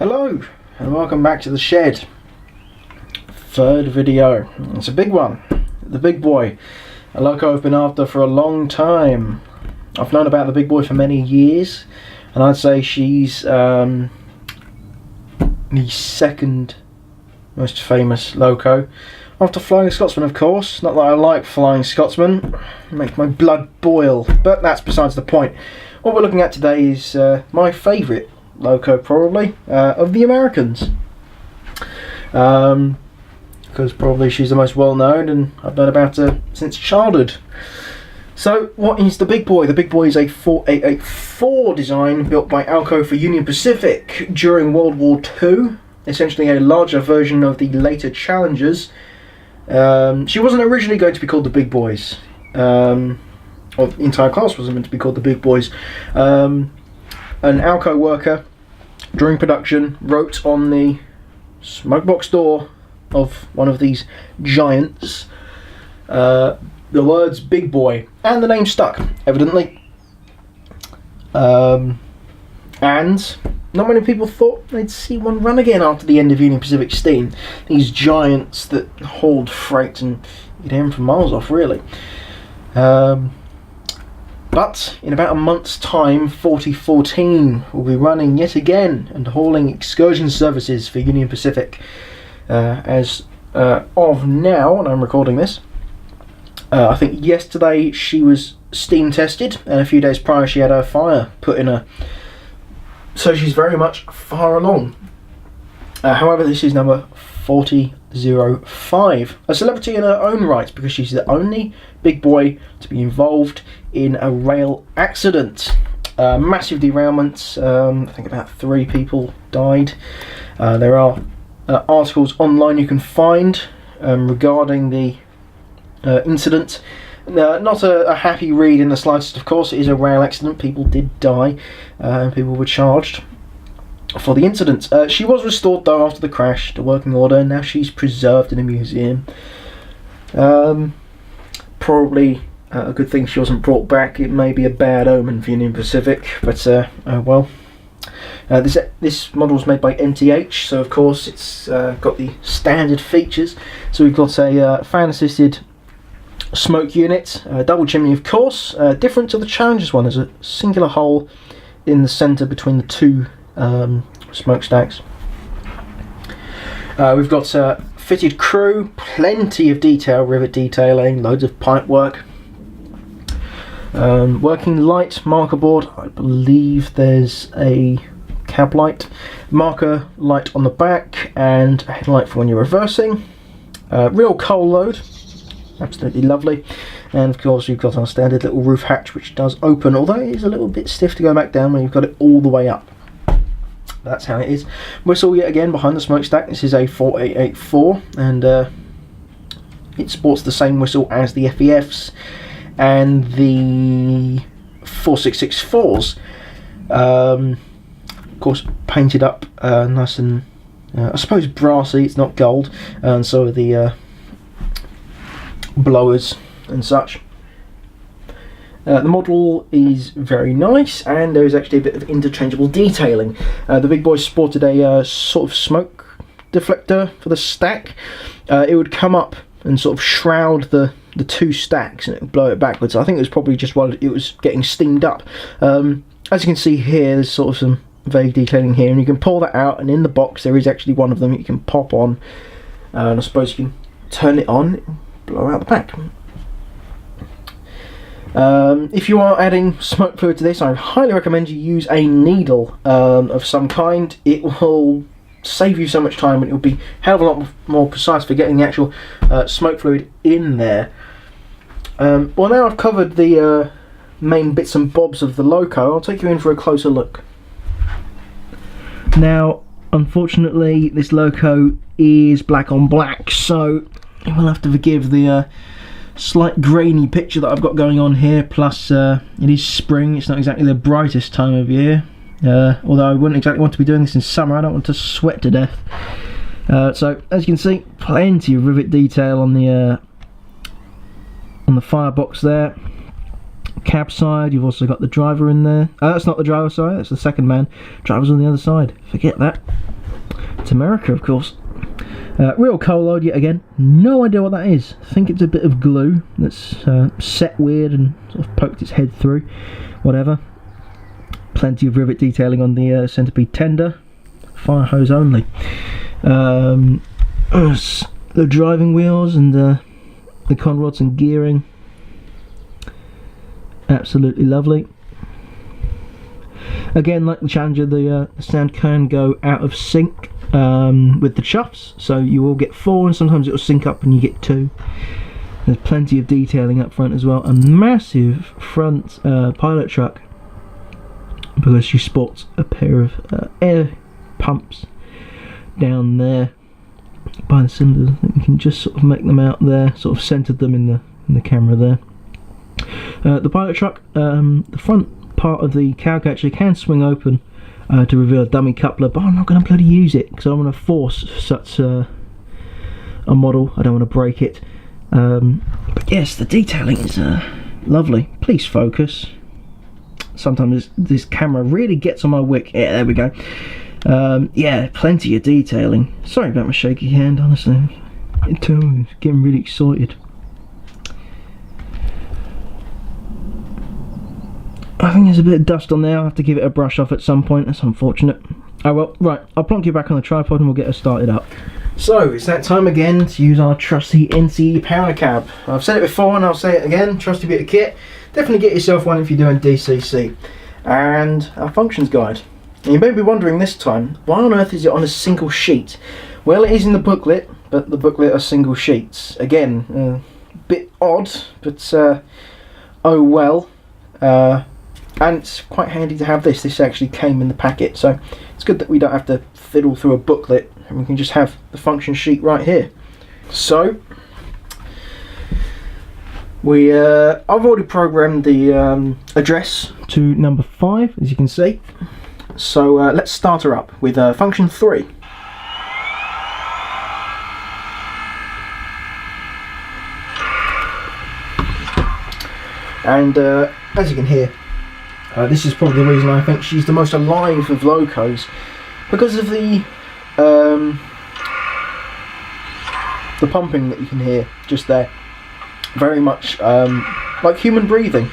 Hello and welcome back to the shed. Third video. It's a big one. The big boy. A loco I've been after for a long time. I've known about the big boy for many years, and I'd say she's the second most famous loco after Flying Scotsman, of course. Not that I like Flying Scotsman, it makes my blood boil, but that's besides the point. What we're looking at today is my favourite loco, probably, of the Americans. Because probably she's the most well known and I've known about her since childhood. So what is the big boy? The big boy is a 488-4 design built by Alco for Union Pacific during World War II. Essentially a larger version of the later Challengers. She wasn't originally going to be called the Big Boys. Or the entire class wasn't meant to be called the Big Boys. An Alco worker during production wrote on the smoke box door of one of these giants the words Big Boy, and the name stuck, evidently. And not many people thought they'd see one run again after the end of Union Pacific steam. These giants that hauled freight and you'd hear them from miles off, really. But in about a month's time, 4014 will be running yet again and hauling excursion services for Union Pacific. As of now, and I'm recording this, I think yesterday she was steam tested, and a few days prior she had her fire put in her. So she's very much far along. However, this is number 4005. A celebrity in her own right, because she's the only big boy to be involved in a rail accident. Massive derailment. I think about 3 people died. There are articles online you can find regarding the incident. Not a happy read in the slightest, of course. It is a rail accident. People did die, and people were charged for the incident. She was restored though after the crash to working order, and now she's preserved in a museum. Probably a good thing she wasn't brought back. It may be a bad omen for Union Pacific, but well. This model was made by MTH, so of course it's got the standard features. So we've got a fan-assisted smoke unit, double chimney, of course. Different to the Challengers one, there's a singular hole in the centre between the 2 smokestacks. We've got fitted crew, plenty of detail, rivet detailing, loads of pipe work. Working light, marker board. I believe there's a cab light, marker light on the back, and a headlight for when you're reversing. Real coal load, absolutely lovely. And of course you've got our standard little roof hatch, which does open, although it is a little bit stiff to go back down when you've got it all the way up. That's how it is. Whistle yet again behind the smokestack. This is a 4884, and it sports the same whistle as the FEFs and the 4664s. Of course, painted up nice and I suppose brassy. It's not gold, and so are the blowers and such. The model is very nice, and there is actually a bit of interchangeable detailing. The big boy sported a sort of smoke deflector for the stack. It would come up and sort of shroud the 2 stacks, and it would blow it backwards. I think it was probably just while it was getting steamed up. As you can see here, there's sort of some vague detailing here, and you can pull that out, and in the box there is actually one of them you can pop on, and I suppose you can turn it on and blow out the pack. If you are adding smoke fluid to this, I highly recommend you use a needle of some kind. It will save you so much time, and it will be a hell of a lot more precise for getting the actual smoke fluid in there. Well, now I've covered the main bits and bobs of the loco, I'll take you in for a closer look. Now, unfortunately, this loco is black on black, so you will have to forgive the slight grainy picture that I've got going on here. Plus, it is spring. It's not exactly the brightest time of year. Although I wouldn't exactly want to be doing this in summer. I don't want to sweat to death. So, as you can see, plenty of rivet detail on the firebox there. Cab side, you've also got the driver in there. That's not the driver, sorry, that's the second man. Driver's on the other side, forget that. It's America, of course. Real coal load yet again. No idea what that is. I think it's a bit of glue that's set weird and sort of poked its head through. Whatever. Plenty of rivet detailing on the centipede tender. Fire hose only. The driving wheels and the conrods and gearing. Absolutely lovely. Again, like the Challenger, the sound can go out of sync with the chuffs, so you will get 4 and sometimes it will sync up and you get 2. There's plenty of detailing up front as well. A massive front pilot truck, because she sports a pair of air pumps down there by the cylinders. I think you can just sort of make them out there, sort of centered them in the camera there. The pilot truck, the front part of the cowgate actually can swing open to reveal a dummy coupler, but I'm not going to bloody use it because I don't want to force such a model. I don't want to break it. But yes, the detailing is lovely. Please focus. Sometimes this camera really gets on my wick. Yeah, there we go. Yeah, plenty of detailing. Sorry about my shaky hand, honestly. It's getting really excited. I think there's a bit of dust on there. I'll have to give it a brush off at some point. That's unfortunate. Oh well, right. I'll plonk you back on the tripod and we'll get her started up. So, it's that time again to use our trusty Nce Power Cab. I've said it before and I'll say it again. Trusty bit of kit. Definitely get yourself one if you're doing DCC. And our functions guide. And you may be wondering this time, why on earth is it on a single sheet? Well, it is in the booklet, but the booklet are single sheets. Again, a bit odd, but oh well. And it's quite handy to have this. This actually came in the packet, so it's good that we don't have to fiddle through a booklet and we can just have the function sheet right here. So I've already programmed the address to number 5, as you can see. So let's start her up with function 3. And as you can hear, this is probably the reason I think she's the most alive of locos, because of the pumping that you can hear just there. Very much like human breathing,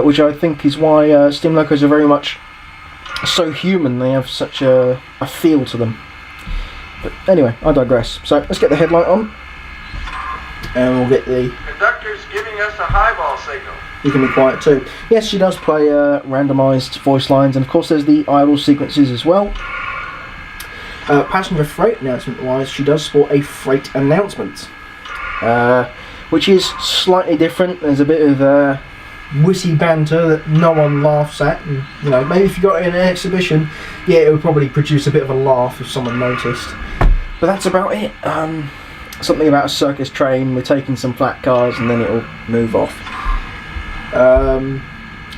which I think is why steam locos are very much so human. They have such a feel to them. But anyway, I digress. So let's get the headlight on, and we'll get the conductor's giving us a highball signal. You can be quiet too. Yes, she does play randomised voice lines, and of course there's the idle sequences as well. Passenger freight announcement wise, she does sport a freight announcement, which is slightly different. There's a bit of witty banter that no one laughs at, and you know, maybe if you got it in an exhibition, yeah, it would probably produce a bit of a laugh if someone noticed. But that's about it. Something about a circus train, we're taking some flat cars and then it'll move off.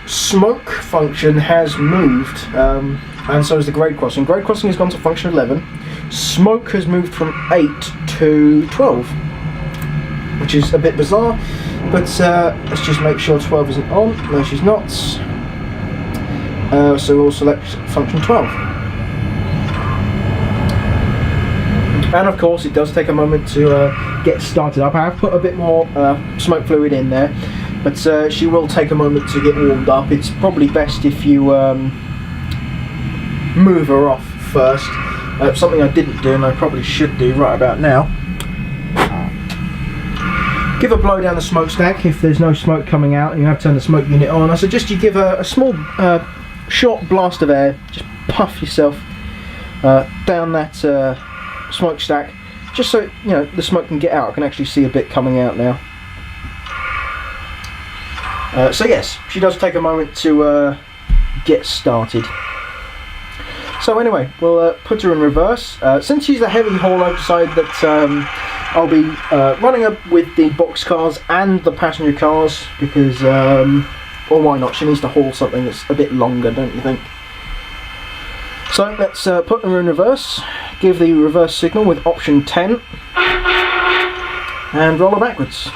Smoke function has moved, and so has the grade crossing. Grade crossing has gone to function 11. Smoke has moved from 8 to 12, which is a bit bizarre, but let's just make sure 12 isn't on. No, she's not. So we'll select function 12. And of course it does take a moment to get started up. I have put a bit more smoke fluid in there, but she will take a moment to get warmed up. It's probably best if you move her off first. Something I didn't do and I probably should do right about now. Give a blow down the smokestack if there's no smoke coming out and you have turned the smoke unit on. I suggest you give a small short blast of air, just puff yourself down that smokestack, just so you know the smoke can get out. I can actually see a bit coming out now. So yes, she does take a moment to get started. So anyway, we'll put her in reverse. Since she's a heavy haul, I've decided that I'll be running her with the box cars and the passenger cars because, well, why not? She needs to haul something that's a bit longer, don't you think? So let's put her in reverse, give the reverse signal with option 10, and roll her backwards.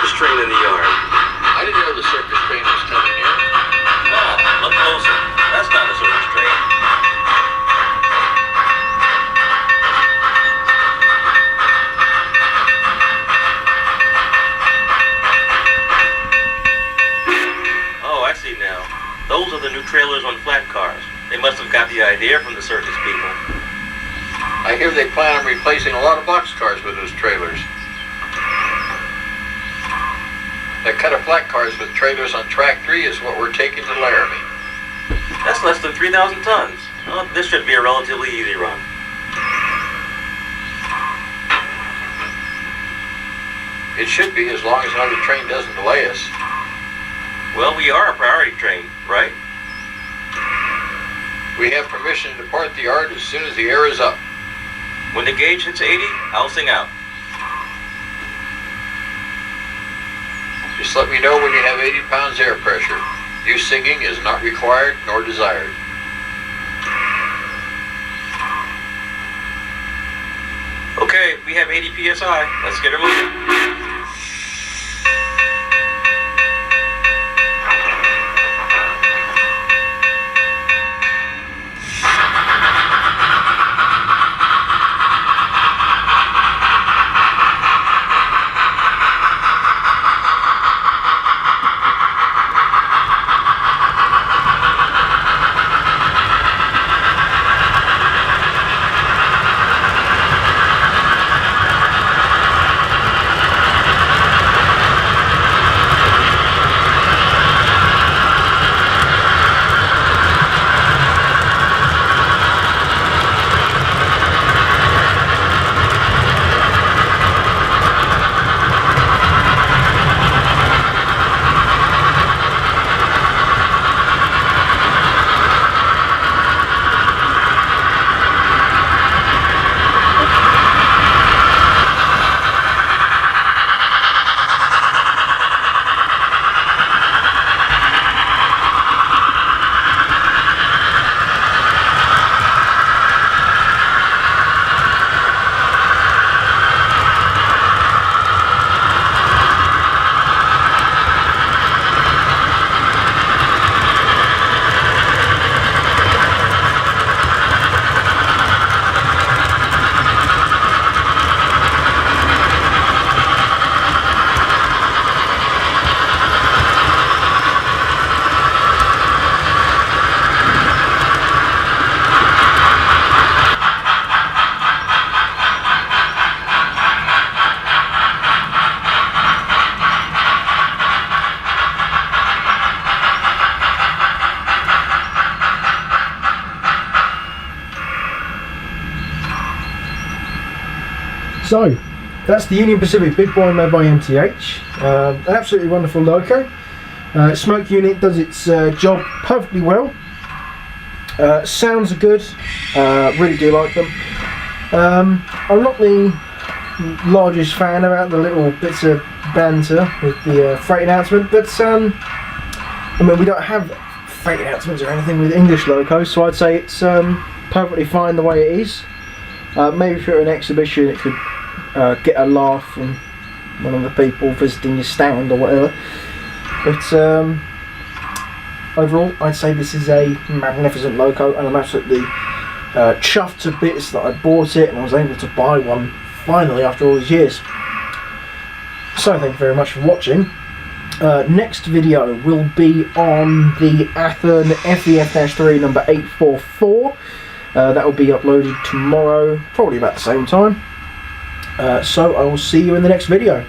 circus train in the yard. I didn't know the circus train was coming here. Oh, look closer. That's not a circus train. Oh, I see now. Those are the new trailers on flat cars. They must have got the idea from the circus people. I hear they plan on replacing a lot of boxcars with those trailers. That cut of flat cars with trailers on track 3 is what we're taking to Laramie. That's less than 3,000 tons. Well, this should be a relatively easy run. It should be, as long as another train doesn't delay us. Well, we are a priority train, right? We have permission to depart the yard as soon as the air is up. When the gauge hits 80, I'll sing out. Just let me know when you have 80 pounds air pressure. You singing is not required nor desired. Okay, we have 80 psi. Let's get her moving. So, that's the Union Pacific Big Boy made by MTH. An absolutely wonderful loco. Smoke unit does its job perfectly well. Sounds are good. Really do like them. I'm not the largest fan about the little bits of banter with the freight announcement, but I mean, we don't have freight announcements or anything with English locos, so I'd say it's perfectly fine the way it is. Maybe if you're at an exhibition, it could get a laugh from one of the people visiting your stand or whatever. But overall, I'd say this is a magnificent loco, and I'm absolutely chuffed to bits that I bought it and I was able to buy one finally after all these years. So thank you very much for watching. Next video will be on the Athearn FEF-3 number 844. That will be uploaded tomorrow, probably about the same time. So I will see you in the next video.